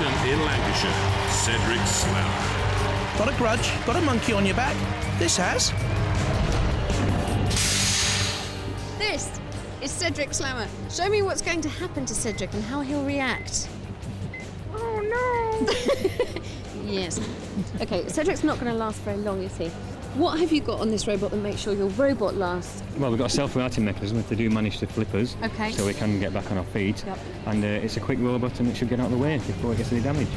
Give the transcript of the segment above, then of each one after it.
Preston in Lancashire, Cedric Slammer. Got a grudge? Got a monkey on your back? This has. This is Cedric Slammer. Show me what's going to happen to Cedric and how he'll react. Oh no! Yes. Okay, Cedric's not going to last very long, is he? What have you got on this robot that makes sure your robot lasts? Well, we've got a self-righting mechanism if they do manage to flip us, okay, so we can get back on our feet. Yep. And it's a quick robot and it should get out of the way before it gets any damage.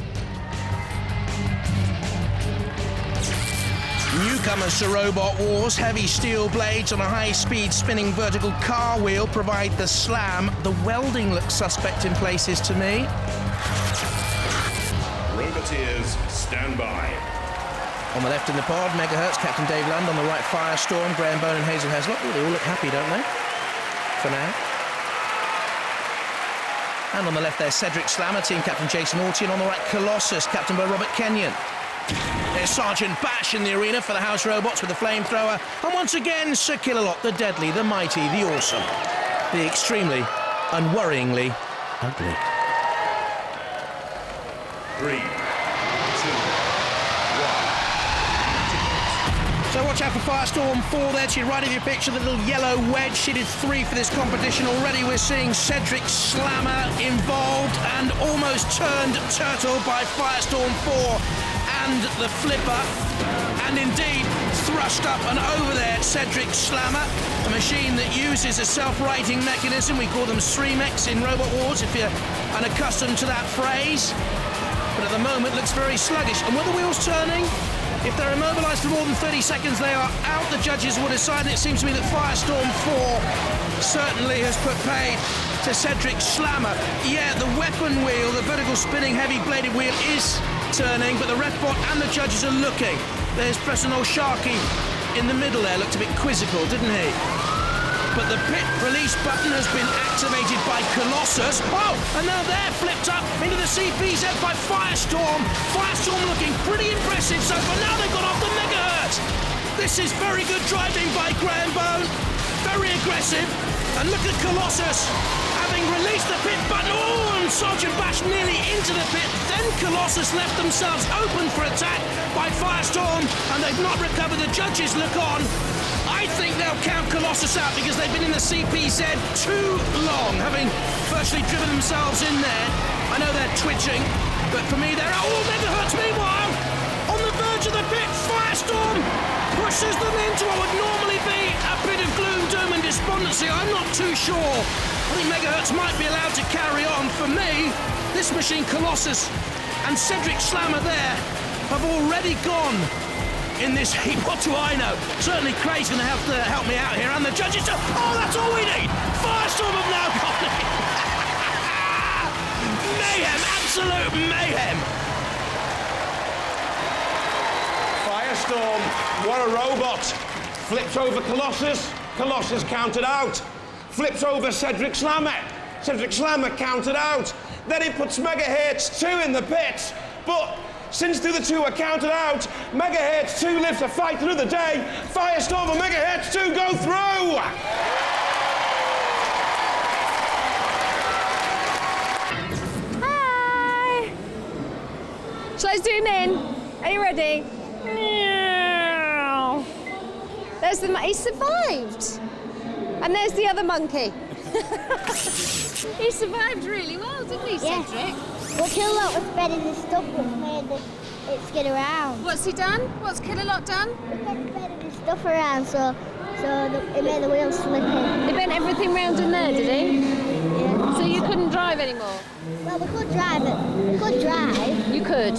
Newcomers to Robot Wars, heavy steel blades on a high-speed spinning vertical car wheel provide the slam. The welding looks suspect in places to me. Roboteers, stand by. On the left in the pod, Megahertz, Captain Dave Lund. On the right, Firestorm, Graham Bone and Hazel Haslock. Oh, they all look happy, don't they? For now. And on the left there, Cedric Slammer, Team Captain Jason Orty. And on the right, Colossus, Captain by Robert Kenyon. There's Sergeant Bash in the arena for the House Robots with the flamethrower. And once again, Sir Killalot, the deadly, the mighty, the awesome, the extremely, unworryingly ugly. 3, 2, 1. So watch out for Firestorm 4 there to your right of your picture, the little yellow wedge. She did 3 for this competition already. We're seeing Cedric Slammer involved and almost turned turtle by Firestorm 4 and the flipper. And indeed, thrust up and over there, Cedric Slammer, a machine that uses a self-righting mechanism. We call them streamex in Robot Wars, if you're unaccustomed to that phrase. But at the moment, looks very sluggish. And were the wheels turning? If they're immobilised for more than 30 seconds, they are out. The judges will decide, and it seems to me that Firestorm 4 certainly has put paid to Cedric Slammer. Yeah, the weapon wheel, the vertical spinning heavy bladed wheel is turning, but the ref bot and the judges are looking. There's Preston Sharky in the middle there, looked a bit quizzical, didn't he? But the pit release button has been activated by Colossus. Oh, and now they're flipped up into the CPZ by Firestorm. Firestorm looking pretty impressive so far. Now they've got off the Megahertz. This is very good driving by Graham Bone. Very aggressive. And look at Colossus having released the pit button. Oh, and Sergeant Bash nearly into the pit. Then Colossus left themselves open for attack by Firestorm, and they've not recovered. The judges look on. I think they'll count Colossus out because they've been in the CPZ too long, having virtually driven themselves in there. I know they're twitching, but for me, they're out. Oh, Megahertz, meanwhile, on the verge of the pit, Firestorm pushes them into what would normally be a bit of gloom, doom and despondency. I'm not too sure. I think Megahertz might be allowed to carry on. For me, this machine, Colossus, and Cedric Slammer there have already gone in this heat. What do I know? Certainly Craig's going to have to help me out here, and the judges too. Oh, that's all we need! Firestorm have now got it! Mayhem, absolute mayhem! Firestorm, what a robot! Flips over Colossus, Colossus counted out. Flips over Cedric Slammer, Cedric Slammer counted out. Then he puts Megahertz 2 in the pit, but since the other two are counted out, Megahertz 2 lives to fight another day. Firestorm and Megahertz 2 go through! Hi! Shall I zoom in? Are you ready? There's the he survived. And there's the other monkey. He survived really well, didn't he, Cedric? Yeah. Well, Killalot was spreading his stuff which made it skid around. What's he done? What's Killalot done? He kept spreading his stuff around, so it made the wheels slip in. He bent everything round in there, did he? Yeah. So you couldn't drive anymore? Well, we could drive it. We could drive. You could?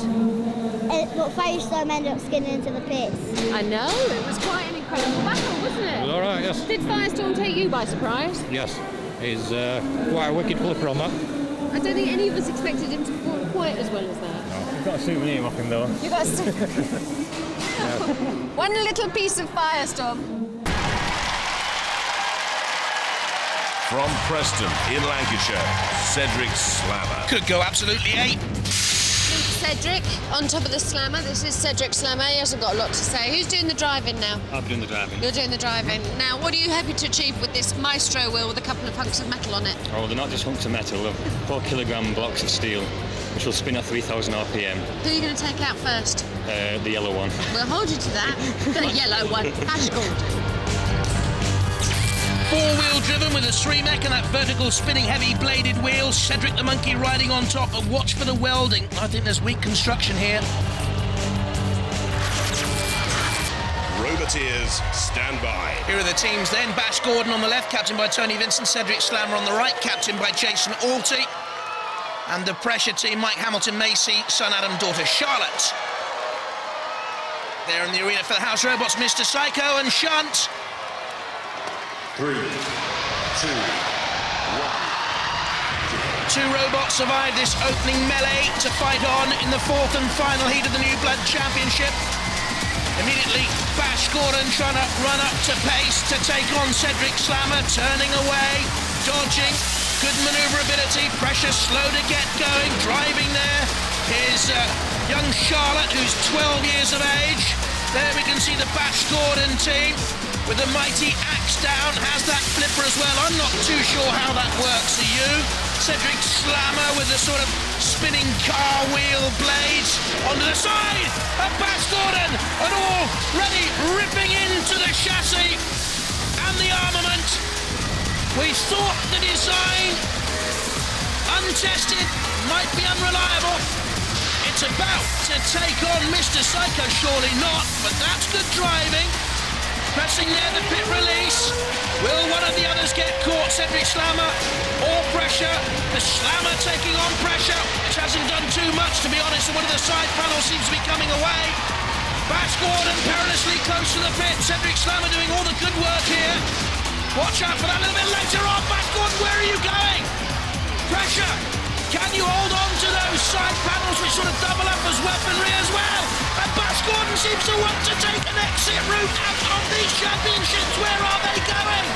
But Firestorm ended up skidding into the pits. I know. It was quite an incredible battle, wasn't it? It was all right, yes. Did Firestorm take you by surprise? Yes. He's quite a wicked flipper on that. I don't think any of us expected him to perform quite as well as that. No. You've got a souvenir off him, though. You got a One little piece of Firestorm. From Preston in Lancashire, Cedric Slammer. Could go absolutely ape. Cedric on top of the Slammer. This is Cedric Slammer. He hasn't got a lot to say. Who's doing the driving now? I'm doing the driving. You're doing the driving. Now, what are you hoping to achieve with this Maestro wheel with a couple of hunks of metal on it? Oh, they're not just hunks of metal, they're 4 kilogram blocks of steel, which will spin at 3,000 RPM. Who are you going to take out first? The yellow one. We'll hold you to that. The yellow one. Ashgold. Four-wheel driven with a 3-mech and that vertical spinning heavy bladed wheel. Cedric the monkey riding on top, but watch for the welding. I think there's weak construction here. Roboteers, stand by. Here are the teams then. Bash Gordon on the left, captained by Tony Vincent. Cedric Slammer on the right, captained by Jason Alty. And the pressure team, Mike Hamilton Macy, son Adam, daughter Charlotte. There in the arena for the House Robots, Mr. Psycho and Shunt. 3, 2, 1. Two robots survive this opening melee to fight on in the fourth and final heat of the New Blood Championship. Immediately, Bash Gordon trying to run up to pace to take on Cedric Slammer, turning away, dodging, good manoeuvrability, pressure slow to get going, driving there. Here's young Charlotte, who's 12 years of age. There we can see the Bash Gordon team with the mighty axe down, has that flipper as well. I'm not too sure how that works, are you? Cedric Slammer with the sort of spinning car wheel blades onto the side of Bash Gordon, and already ripping into the chassis and the armament. We thought the design, untested, might be unreliable. It's about to take on Mr. Psycho, surely not, but that's good driving. Pressing there, the pit release. Will one of the others get caught? Cedric Slammer, all pressure. The Slammer taking on pressure, which hasn't done too much, to be honest. And one of the side panels seems to be coming away. Bash Gordon perilously close to the pit. Cedric Slammer doing all the good work here. Watch out for that a little bit later on. Bash Gordon, where are you going? Pressure. Can you hold on to those side panels which sort of double up as weaponry as well? And Bash Gordon seems to want to take an exit route out of these championships. Where are they going?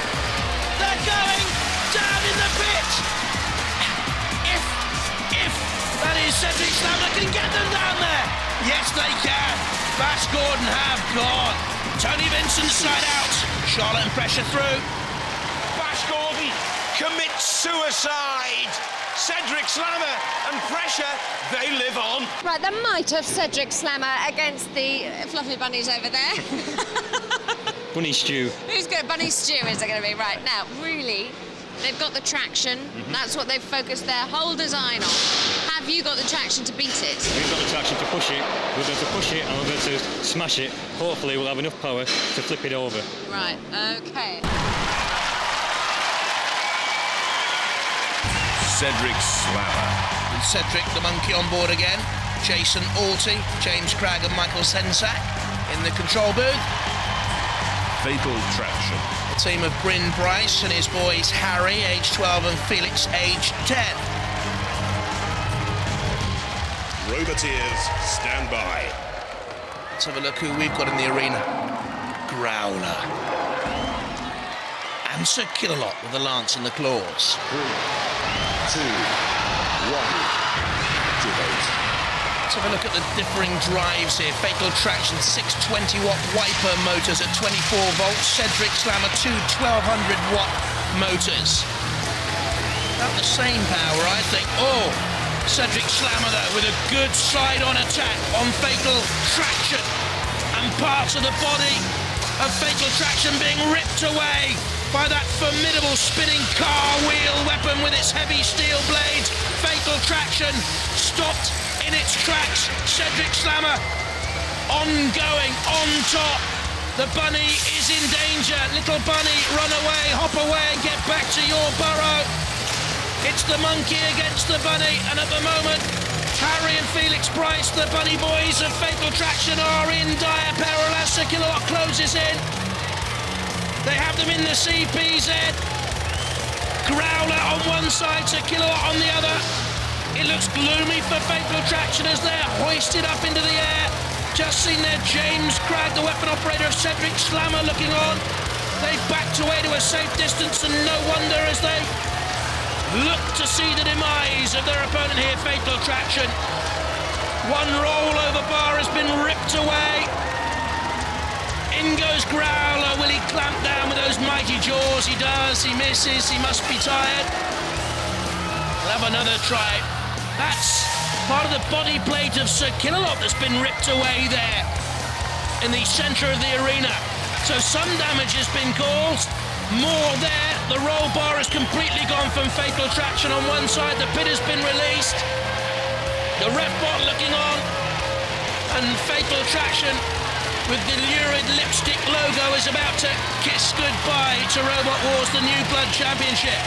They're going down in the pit. If that is Cedric Slammer can get them down there. Yes, they can. Bash Gordon have gone. Tony Vincent side out. Charlotte and pressure through. Bash Gordon commits suicide. Cedric Slammer and pressure, they live on. Right, the might of Cedric Slammer against the fluffy bunnies over there. Bunny stew. Who's good? Bunny stew is it going to be? Right, now, really, they've got the traction. That's what they've focused their whole design on. Have you got the traction to beat it? We've got the traction to push it. We're going to push it and we're going to smash it. Hopefully we'll have enough power to flip it over. Right, okay. Cedric Slammer. With Cedric the monkey on board again. Jason Alty, James Cragg and Michael Sensak in the control booth. Fatal Traction. A team of Bryn Bryce and his boys Harry, age 12, and Felix, age 10. Roboteers, stand by. Let's have a look who we've got in the arena. Growler. And Sir Killalot with the lance and the claws. 3, 2, 1. Activate. Let's have a look at the differing drives here. Fatal Traction 620-watt wiper motors at 24 volts. Cedric Slammer 2 1200-watt motors. About the same power, I think. Oh, Cedric Slammer though with a good side-on attack on Fatal Traction, and parts of the body of Fatal Traction being ripped away by that formidable spinning car wheel weapon with its heavy steel blades. Fatal Traction stopped in its tracks. Cedric Slammer ongoing, on top. The bunny is in danger. Little bunny, run away, hop away and get back to your burrow. It's the monkey against the bunny, and at the moment, Harry and Felix Bryce, the bunny boys of Fatal Traction, are in dire peril as Sir Killalot closes in. They have them in the CPZ. Growler on one side, Sir Killalot on the other. It looks gloomy for Fatal Traction as they're hoisted up into the air. Just seen there James Cragg, the weapon operator of Cedric Slammer, looking on. They've backed away to a safe distance, and no wonder as they look to see the demise of their opponent here, Fatal Traction. One rollover bar has been ripped away. In goes Growler. Will he clamp down with those mighty jaws? He does. He misses. He must be tired. We'll have another try. That's part of the body plate of Sir Killalot that's been ripped away there in the centre of the arena. So some damage has been caused. More there. The roll bar has completely gone from Fatal Attraction on one side. The pit has been released. The ref bot looking on. And Fatal Attraction with the lurid lipstick logo is about to kiss goodbye to Robot Wars, the New Blood Championship.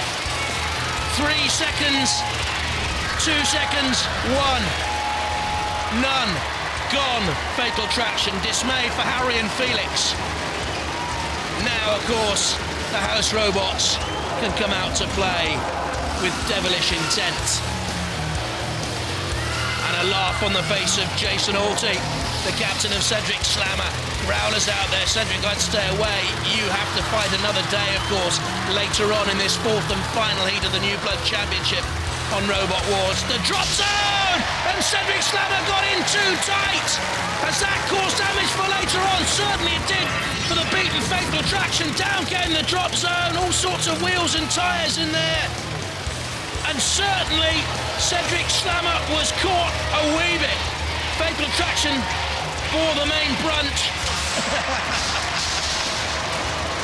3 seconds, 2 seconds, 1, none, gone. Fatal Attraction, dismay for Harry and Felix. Now, of course, the House Robots can come out to play with devilish intent. And a laugh on the face of Jason Alty, the captain of Cedric Slammer. Growler's out there. Cedric, I'd stay away. You have to fight another day, of course, later on in this 4th and final heat of the New Blood Championship on Robot Wars. The drop zone! And Cedric Slammer got in too tight! Has that caused damage for later on? Certainly it did for the beaten Fatal Attraction. Down came the drop zone. All sorts of wheels and tyres in there. And certainly Cedric Slammer was caught a wee bit. Fatal Attraction bore the main brunt.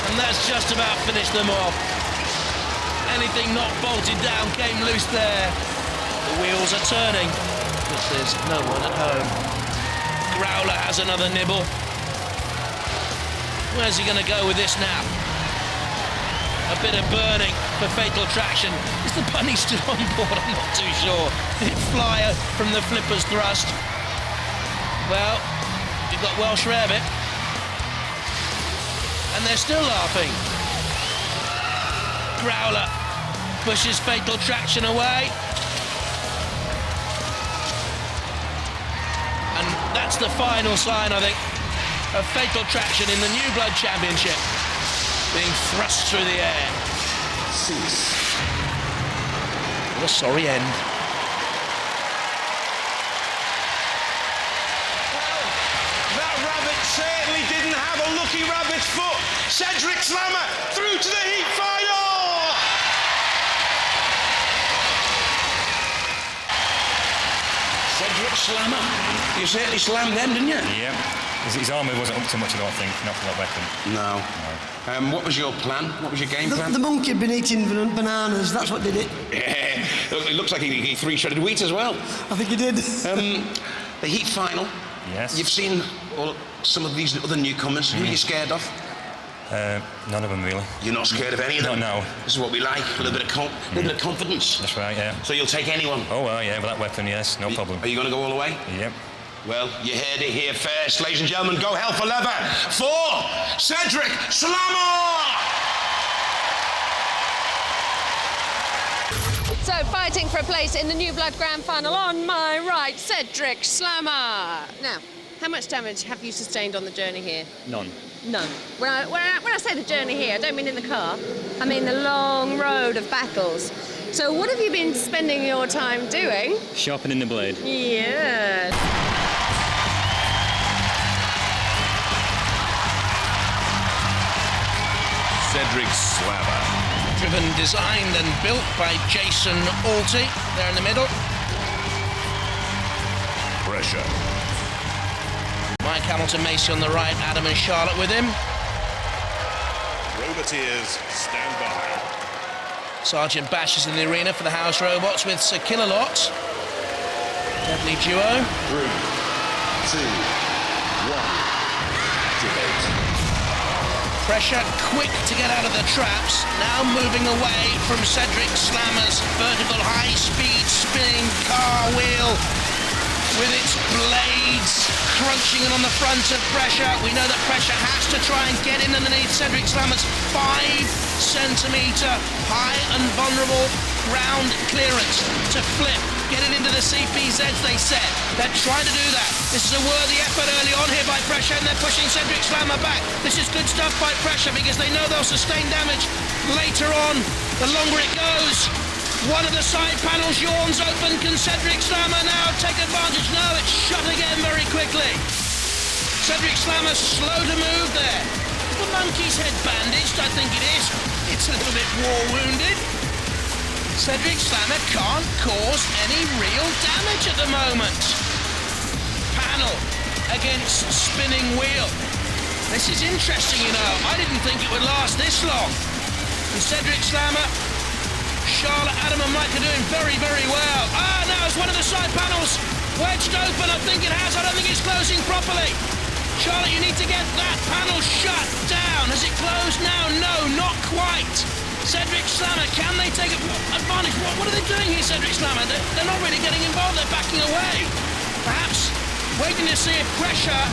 And that's just about finished them off. Anything not bolted down came loose there. The wheels are turning, but there's no one at home. Growler has another nibble. Where's he going to go with this now? A bit of burning for Fatal Attraction. Is the bunny still on board? I'm not too sure. Did it fly from the flipper's thrust? Well, you've got Welsh Rarebit. And they're still laughing. Growler pushes Fatal Attraction away. And that's the final sign, I think, of Fatal Attraction in the New Blood Championship. Being thrust through the air. Cease. What a sorry end. Well, that rabbit certainly didn't have a lucky rabbit's foot. Cedric Slammer through to the heat final! Cedric Slammer. You certainly slammed them, didn't you? Yeah. His armour wasn't up to much, I don't think, not for that weapon. No. What was your plan? What was your game plan? The monkey had been eating bananas, that's what did it. Yeah. It looks like he 3-shredded wheat as well. I think he did. The heat final. Yes. You've seen some of these other newcomers. Who are you scared of? None of them, really. You're not scared of any of them? No. This is what we like, a little bit of confidence. That's right, yeah. So you'll take anyone? Oh, well, yeah, with that weapon, yes, no problem. Are you going to go all the way? Yep. Well, you heard it here first, ladies and gentlemen. Go hell for leather for Cedric Slammer! So, fighting for a place in the New Blood Grand Final on my right, Cedric Slammer. Now, how much damage have you sustained on the journey here? None. None. When I say the journey here, I don't mean in the car. I mean the long road of battles. So, what have you been spending your time doing? Sharpening the blade. Yes. Cedric Slammer. Driven, designed and built by Jason Alty, there in the middle. Pressure. Mike Hamilton Macy on the right, Adam and Charlotte with him. Roboteers, stand by. Sergeant Bash is in the arena for the House Robots with Sir Killalot. Deadly duo. 3, 2, 1. Activate. Pressure quick to get out of the traps. Now moving away from Cedric Slammer's vertical high-speed spinning car wheel with its blades crunching in on the front of Pressure. We know that Pressure has to try and get in underneath Cedric Slammer's 5-centimetre high and vulnerable ground clearance to flip. Get it into the CPZs, they said. They're trying to do that. This is a worthy effort early on here by Pressure, and they're pushing Cedric Slammer back. This is good stuff by Pressure because they know they'll sustain damage later on. The longer it goes, one of the side panels yawns open. Can Cedric Slammer now take advantage? No, it's shut again very quickly. Cedric Slammer slow to move there. The monkey's head bandaged, I think it is. It's a little bit war-wounded. Cedric Slammer can't cause any real damage at the moment. Panel against spinning wheel. This is interesting, you know. I didn't think it would last this long. And Cedric Slammer, Charlotte, Adam and Mike are doing very, very well. Ah, now it's one of the side panels wedged open. I think it has. I don't think it's closing properly. Charlotte, you need to get that panel shut down. Has it closed now? No, not quite. Cedric Slammer, can they take advantage? What are they doing here, Cedric Slammer? They're not really getting involved. They're backing away. Perhaps waiting to see if pressure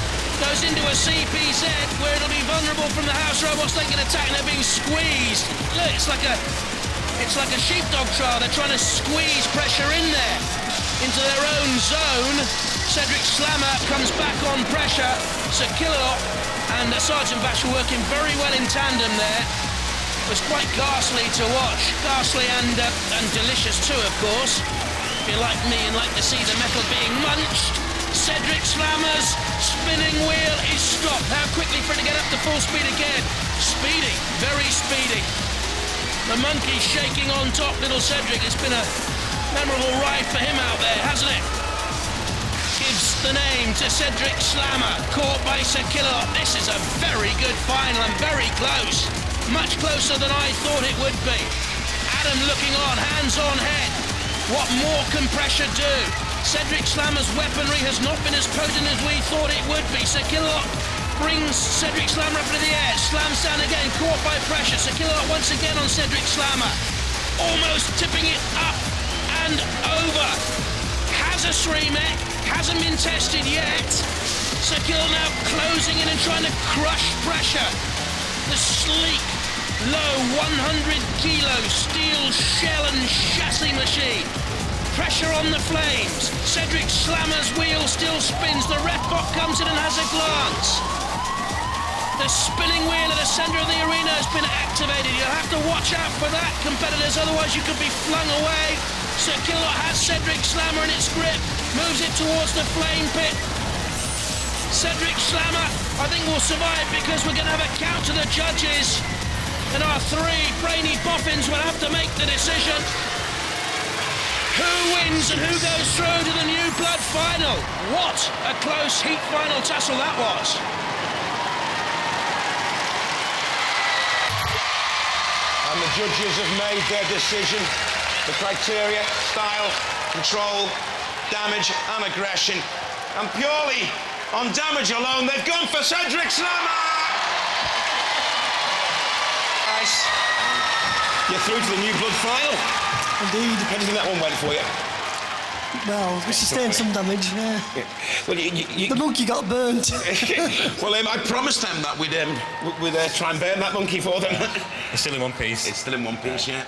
goes into a CPZ where it'll be vulnerable from the house robots. They can attack and they're being squeezed. Look, it's like a sheepdog trial. They're trying to squeeze pressure in there into their own zone. Cedric Slammer comes back on pressure. Sir Killalot and Sergeant Bash are working very well in tandem there. It was quite ghastly to watch. Ghastly and delicious too, of course. If you're like me and like to see the metal being munched, Cedric Slammer's spinning wheel is stopped. How quickly for it to get up to full speed again. Speedy, very speedy. The monkey shaking on top, little Cedric. It's been a memorable ride for him out there, hasn't it? Gives the name to Cedric Slammer, caught by Sir Killalot. This is a very good final and very close. Much closer than I thought it would be. Adam looking on, hands on head. What more can pressure do? Cedric Slammer's weaponry has not been as potent as we thought it would be. Sir Killalot brings Cedric Slammer up into the air, slams down again, caught by pressure. Sir Killalot once again on Cedric Slammer, almost tipping it up and over. Has a streamer, hasn't been tested yet. Sir Killalot now closing in and trying to crush pressure. The sleek, low 100 kilo steel shell and chassis machine. Pressure on the flames. Cedric Slammer's wheel still spins. The ref bot comes in and has a glance. The spinning wheel at the centre of the arena has been activated. You'll have to watch out for that, competitors, otherwise you could be flung away. Sir Killalot has Cedric Slammer in its grip, moves it towards the flame pit. Cedric Slammer, I think, will survive because we're going to have a count to the judges. And our three brainy boffins will have to make the decision. Who wins and who goes through to the new blood final? What a close heat final tussle that was. And the judges have made their decision. The criteria, style, control, damage and aggression. And purely on damage alone, they've gone for Cedric Slammer! Nice. You're through to the new blood final. Indeed. How do you think that one went for you? Well, we sustained some damage, yeah. Well, The monkey got burnt. Well, I promised them that we'd try and burn that monkey for them. It's still in one piece. It's still in one piece, yeah.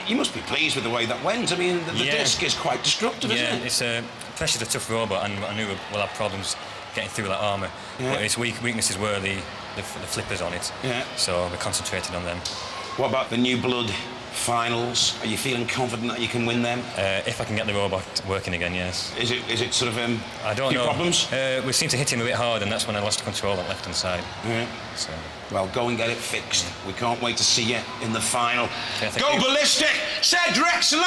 You must be pleased with the way that went. I mean, the disc is quite destructive, isn't it? It's pressure's a tough robot, and I knew we'll have problems getting through that armour. Yeah. But its weaknesses were the flippers on it. Yeah. So we concentrated on them. What about the new blood finals? Are you feeling confident that you can win them? If I can get the robot working again, yes. Is it sort of I don't know. Problems? We seemed to hit him a bit hard, and that's when I lost control on the left-hand side. Yeah. So. Well, go and get it fixed. We can't wait to see you in the final. Okay, go ballistic, Cedric Slammer!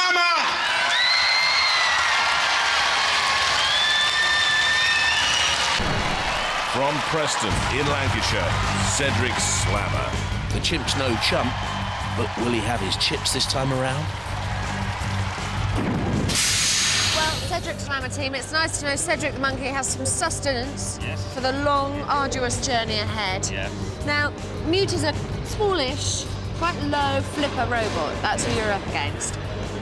From Preston in Lancashire, Cedric Slammer. The chimp's no chump, but will he have his chips this time around? Well, Cedric Slammer team, it's nice to know Cedric the monkey has some sustenance for the long, arduous journey ahead. Yeah. Now, Mute is a smallish, quite low flipper robot. That's who you're up against.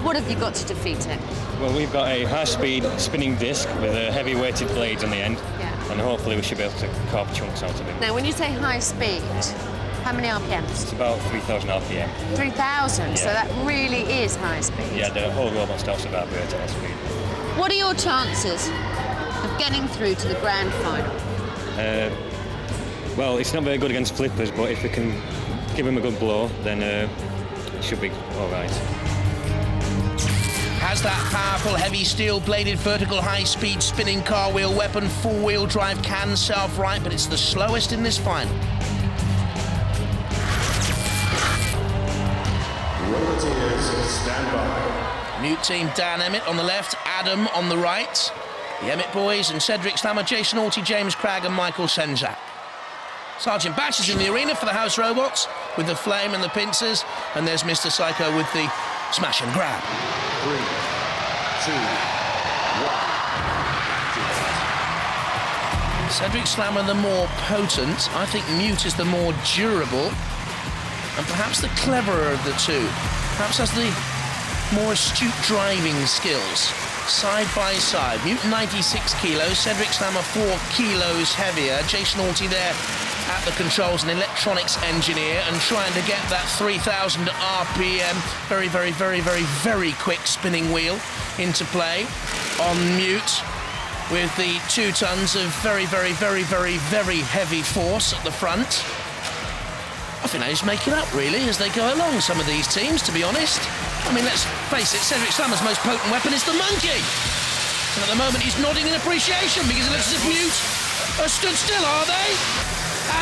What have you got to defeat it? Well, we've got a high-speed spinning disc with weighted blades on the end, and hopefully we should be able to carve chunks out of it. Now, when you say high speed, how many RPMs? It's about 3,000 RPM. 3,000, so that really is high speed. Yeah, the whole robot starts to vibrate at that speed. What are your chances of getting through to the grand final? Well, it's not very good against flippers, but if we can give him a good blow, then it should be all right. has that powerful, heavy steel-bladed, vertical, high-speed spinning car wheel weapon. Four-wheel drive can self-right, but it's the slowest in this final. Roboteers, stand by. Mute team, Dan Emmett on the left, Adam on the right. The Emmett boys and Cedric Slammer, Jason Alty, James Cragg and Michael Senzak. Sergeant Batch is in the arena for the house robots with the flame and the pincers, and there's Mr. Psycho with the smash and grab. 3, 2, 1. Cedric Slammer the more potent. I think Mute is the more durable and perhaps the cleverer of the two. Perhaps has the more astute driving skills. Side by side. Mute 96 kilos, Cedric Slammer 4 kilos heavier. Jason Alty there at the controls, an electronics engineer, and trying to get that 3,000 RPM, very, very, very, very, very quick spinning wheel into play on Mute with the 2 tons of very, very, very, very, very heavy force at the front. I think he's making up, really, as they go along, some of these teams, to be honest. I mean, let's face it, Cedric Slammer's most potent weapon is the monkey. And at the moment, he's nodding in appreciation because it looks as if Mute are stood still, are they?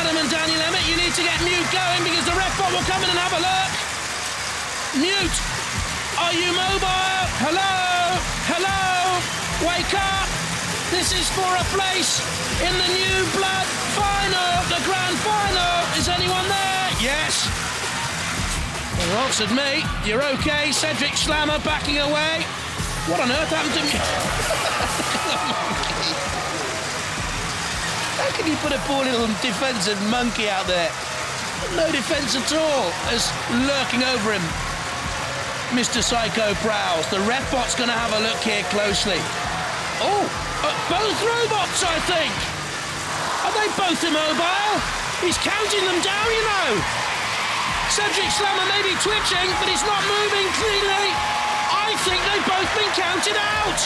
Adam and Daniel Emmett, you need to get Mute going because the ref bot will come in and have a look. Mute, are you mobile? Hello? Hello? Wake up. This is for a place in the New Blood final, the grand final. Is anyone there? Yes. Well, answered me. You're okay. Cedric Slammer backing away. What on earth happened to me? How can you put a poor little defensive monkey out there? No defense at all, as lurking over him. Mr. Psycho prowls. The ref bot's going to have a look here closely. Oh, both robots, I think. Are they both immobile? He's counting them down, you know. Cedric Slammer may be twitching, but he's not moving cleanly. I think they've both been counted out.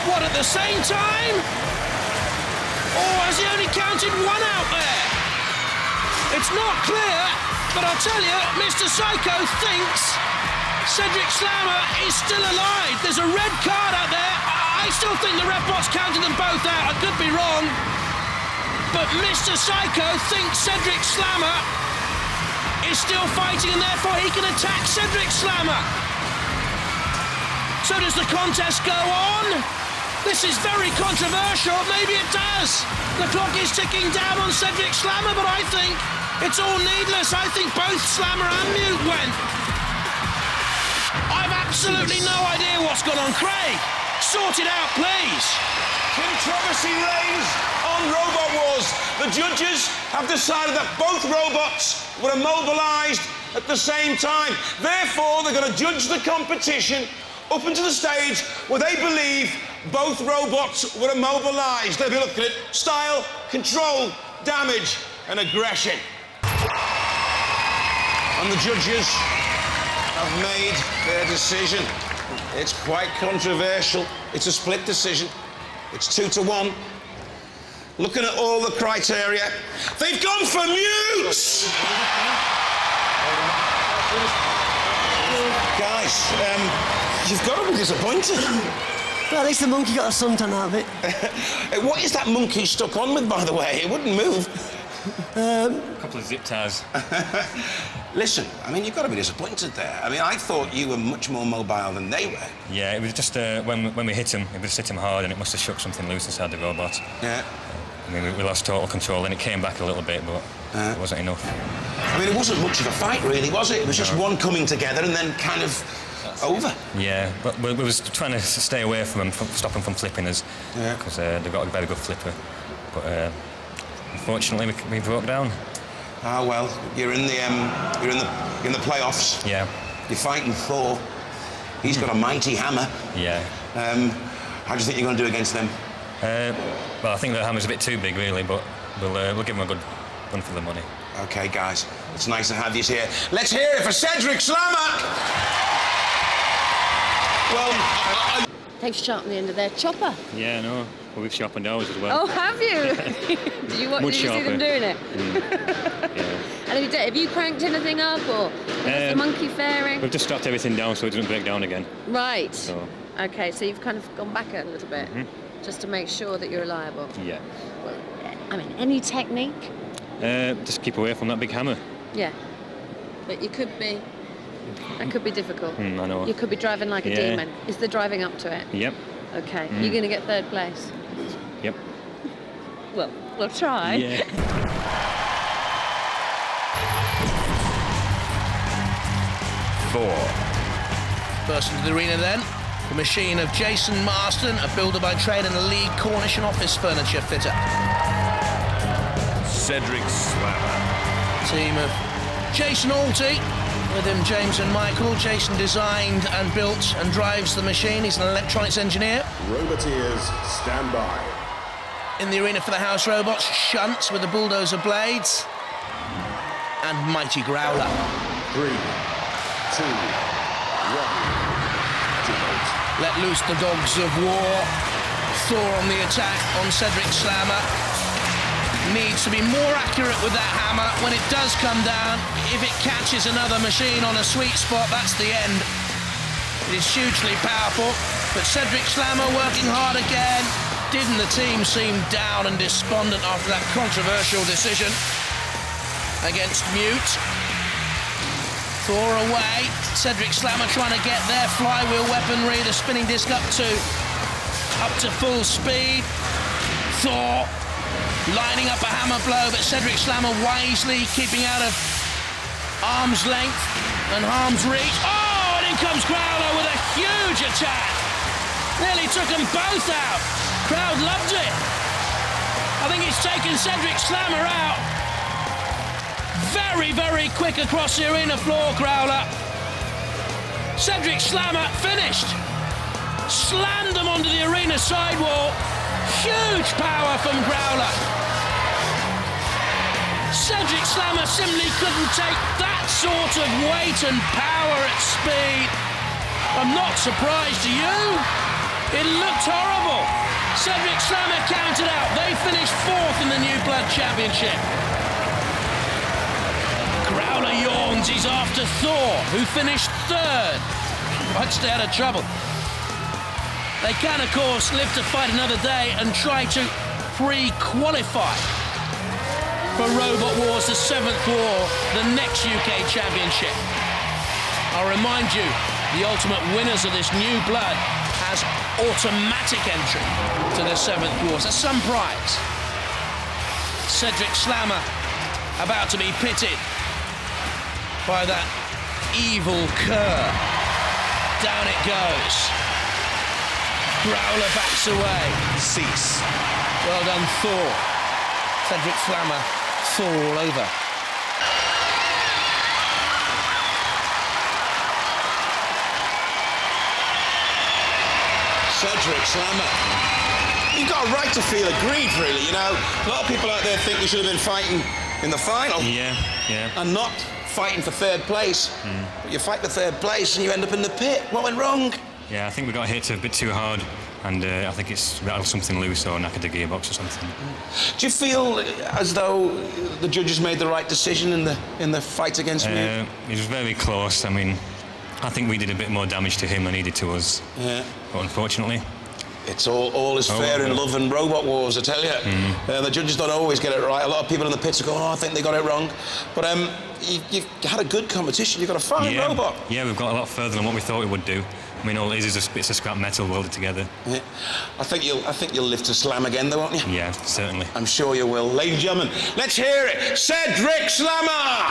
What, at the same time? Or has he only counted one out there? It's not clear, but I'll tell you, Mr. Psycho thinks Cedric Slammer is still alive. There's a red card out there. I still think the ref bot's counted them both out. I could be wrong. But Mr. Psycho thinks Cedric Slammer is still fighting and therefore he can attack Cedric Slammer. So does the contest go on? This is very controversial. Maybe it does. The clock is ticking down on Cedric Slammer, but I think it's all needless. I think both Slammer and Mute went. I've absolutely no idea what's gone on. Craig, sort it out, please. Controversy reigns on Robot Wars. The judges have decided that both robots were immobilised at the same time. Therefore, they're going to judge the competition up into the stage where they believe both robots were immobilised. They'll be looking at style, control, damage and aggression. And the judges have made their decision. It's quite controversial. It's a split decision. It's 2-1. Looking at all the criteria, they've gone for Mute! Guys, you've got to be disappointed. Well, at least the monkey got a suntan out of it. What is that monkey stuck on with, by the way? It wouldn't move. A couple of zip ties. Listen, I mean, you've got to be disappointed there. I mean, I thought you were much more mobile than they were. Yeah, it was just when we hit him, it was hit him hard and it must have shook something loose inside the robot. Yeah. I mean, we lost total control and it came back a little bit, but it wasn't enough. I mean, it wasn't much of a fight, really, was it? It was just one coming together and then kind of over. Yeah, but we was trying to stay away from them, stop them from flipping us, because they've got a very good flipper. But unfortunately, we broke down. Ah, well, you're in the playoffs. Yeah. You're fighting Thor. He's got a mighty hammer. Yeah. How do you think you're going to do against them? Well, I think the hammer's a bit too big, really, but we'll give them a good run for the money. OK, guys, it's nice to have you here. Let's hear it for Cedric Slammer! Well, They've sharpened the end of their chopper. Yeah, I know. Well, we've sharpened ours as well. Oh, have you? Did you see them doing it? Yeah. And have you cranked anything up, or how's the monkey faring? We've just strapped everything down so it doesn't break down again. Right. So. Okay, so you've kind of gone back a little bit, just to make sure that you're reliable. Yeah. Well, I mean, any technique? Just keep away from that big hammer. Yeah. But you could be... That could be difficult. I know. You could be driving like a demon. Is the driving up to it? Yep. Okay. You're going to get third place? Yep. Well, we'll try. Yeah. Thor. Burst into the arena then. The machine of Jason Marston, a builder by trade and a lead Cornish and office furniture fitter. Cedric Slammer. Team of Jason Alty, with him James and Michael. Jason designed and built and drives the machine. He's an electronics engineer. Roboteers, stand by. In the arena for the house robots, Shunts with the bulldozer blades. And Mighty Growler. 3, 2, 1. Let loose the dogs of war. Thor on the attack on Cedric Slammer. Needs to be more accurate with that hammer. When it does come down, if it catches another machine on a sweet spot, that's the end. It is hugely powerful, but Cedric Slammer working hard again. Didn't the team seem down and despondent after that controversial decision against Mute? Thor away. Cedric Slammer trying to get their flywheel weaponry, the spinning disc up to full speed. Thor lining up a hammer blow, but Cedric Slammer wisely keeping out of arm's length and harm's reach. Oh, and in comes Growler with a huge attack. Nearly took them both out. Crowd loved it. I think it's taken Cedric Slammer out. Very, very quick across the arena floor, Growler. Cedric Slammer finished. Slammed them onto the arena sidewall. Huge power from Growler. Cedric Slammer simply couldn't take that sort of weight and power at speed. I'm not surprised, are you? It looked horrible. Cedric Slammer counted out. They finished 4th in the New Blood Championship. Growler yawns. He's after Thor, who finished 3rd. Might stay out of trouble. They can, of course, live to fight another day and try to pre-qualify for Robot Wars, the 7th war, the next UK Championship. I'll remind you, the ultimate winners of this New Blood has automatic entry to the 7th Wars. That's some prize. Cedric Slammer about to be pitted by that evil cur. Down it goes. Growler backs away. Cease. Well done, Thor. Cedric Slammer, Thor all over. Cedric Slammer. You've got a right to feel aggrieved, really, you know. A lot of people out there think you should have been fighting in the final. Yeah. And not fighting for 3rd place. But you fight for 3rd place and you end up in the pit. What went wrong? Yeah, I think we got hit a bit too hard, and I think it's rattled something loose or knackered the gearbox or something. Do you feel as though the judges made the right decision in the fight against me? It was very close. I mean, I think we did a bit more damage to him than he did to us. Yeah. But unfortunately, it's all is fair in love and Robot Wars, I tell you. The judges don't always get it right. A lot of people in the pits are going, I think they got it wrong. But you've had a good competition. You've got a fine robot. Yeah, we've got a lot further than what we thought we would do. I mean, all it is bits of scrap metal welded together. Yeah. I think you'll live to slam again, though, won't you? Yeah, certainly. I'm sure you will. Ladies and gentlemen, let's hear it. Cedric Slammer!